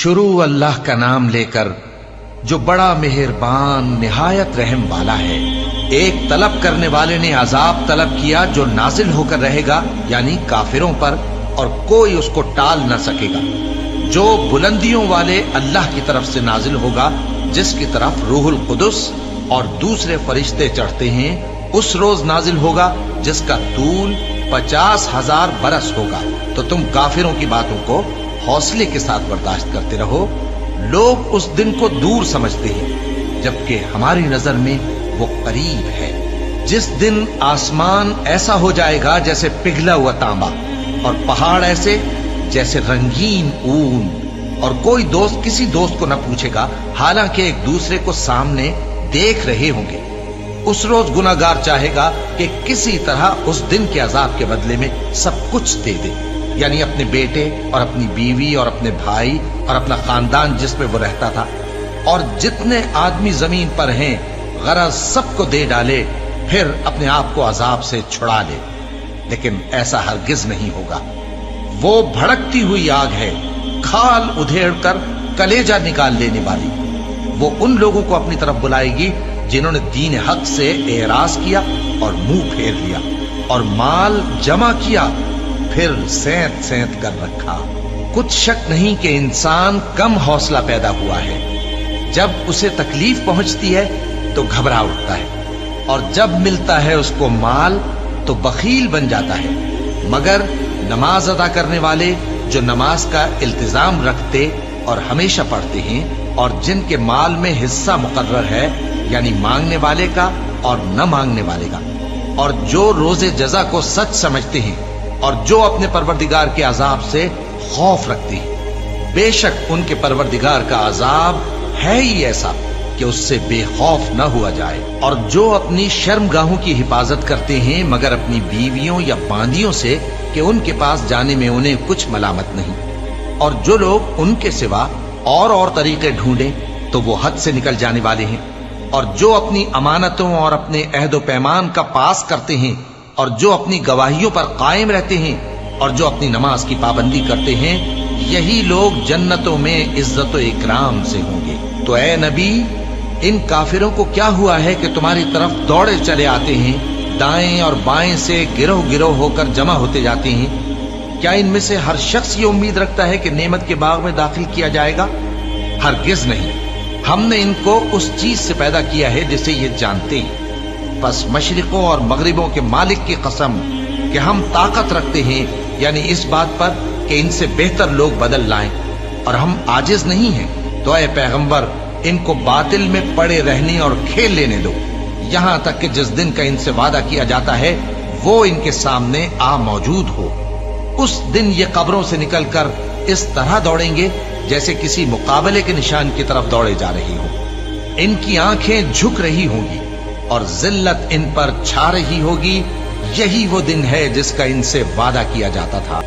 शुरू अल्लाह का नाम लेकर जो बड़ा मेहरबान निहायत रहम वाला है। एक तलब करने वाले ने अजाब तलब किया जो नाजिल होकर रहेगा यानी काफिरों पर, और कोई उसको टाल न सकेगा। जो बुलंदियों वाले अल्लाह की तरफ से नाजिल होगा, जिसकी तरफ रूहुल कुदस और दूसरे फरिश्ते चढ़ते हैं, उस रोज नाजिल होगा जिसका तूल 50,000 बरस होगा। तो तुम काफिरों की बातों को हौसले के साथ बर्दाश्त करते रहो। लोग उस दिन को दूर समझते हैं, जबकि हमारी नजर में वो करीब है। जिस दिन आसमान ऐसा हो जाएगा जैसे पिघला हुआ तांबा, और पहाड़ ऐसे जैसे रंगीन ऊन, और कोई दोस्त किसी दोस्त को न पूछेगा, हालांकि एक दूसरे को सामने देख रहे होंगे। उस रोज गुनाहगार चाहेगा कि किसी तरह उस दिन के अजाब के बदले में सब कुछ दे दे, यानी अपने बेटे और अपनी बीवी और अपने भाई और अपना खानदान जिसमें वो रहता था, और जितने आदमी जमीन पर हैं, गरज सबको दे डाले, फिर अपने आप को अजाब से छुड़ा ले। लेकिन ऐसा हरगिज नहीं होगा। वो भड़कती हुई आग है, खाल उधेड़कर कलेजा निकाल लेने वाली। वो उन लोगों को अपनी तरफ बुलाएगी जिन्होंने दीन हक से एराज किया और मुंह फेर लिया, और माल जमा किया, फिर सेंत सेंत कर रखा। कुछ शक नहीं कि इंसान कम हौसला पैदा हुआ है। जब उसे तकलीफ पहुंचती है तो घबरा उठता है, और जब मिलता है उसको माल तो बखील बन जाता है। मगर नमाज अदा करने वाले जो नमाज का इल्तिजाम रखते और हमेशा पढ़ते हैं, और जिनके माल में हिस्सा मुकर्रर है, यानी मांगने वाले का और न मांगने वाले का, और जो रोजे जजा को सच समझते हैं, और जो अपने परवरदिगार के अजाब से खौफ रखते हैं, बेशक उनके परवरदिगार का अजाब है ही ऐसा कि उससे बेखौफ न हुआ जाए। और जो अपनी शर्मगाहों की हिफाजत करते हैं, मगर अपनी बीवियों या बांदियों से कि उनके पास जाने में उन्हें कुछ मलामत नहीं, और जो लोग उनके सिवा और तरीके ढूंढें तो वो हद से निकल जाने वाले हैं। और जो अपनी अमानतों और अपने अहद व पैमान का पास करते हैं, और जो अपनी गवाहियों पर कायम रहते हैं, और जो अपनी नमाज की पाबंदी करते हैं, यही लोग जन्नतों में इज्जत व इकराम से होंगे। तो ए नबी, इन काफिरों को क्या हुआ है कि तुम्हारी तरफ दौड़े चले आते हैं, दाएं और बाएं से गिरोह गिरोह होकर जमा होते जाते हैं? क्या इनमें से हर शख्स ये उम्मीद रखता है कि नेमत के बाग में दाखिल किया जाएगा? हरगिज नहीं। हमने इनको उस चीज से पैदा किया है जिसे ये जानते हैं। बस मशरिकों और मगरिबों के मालिक की कसम कि हम ताकत रखते हैं, यानी इस बात पर कि इनसे बेहतर लोग बदल लाएं, और हम आजिज नहीं हैं। तो ऐ पैगंबर, इनको बातिल में पड़े रहने और खेल लेने दो, यहां तक कि जिस दिन का इनसे वादा किया जाता है वो इनके सामने आ मौजूद हो। उस दिन ये कब्रों से निकलकर इस तरह दौड़ेंगे जैसे किसी मुकाबले के निशान की तरफ दौड़े जा रहे हो। इनकी आंखें झुक रही होंगी और जिल्लत इन पर छा रही होगी। यही वो दिन है जिसका इनसे वादा किया जाता था।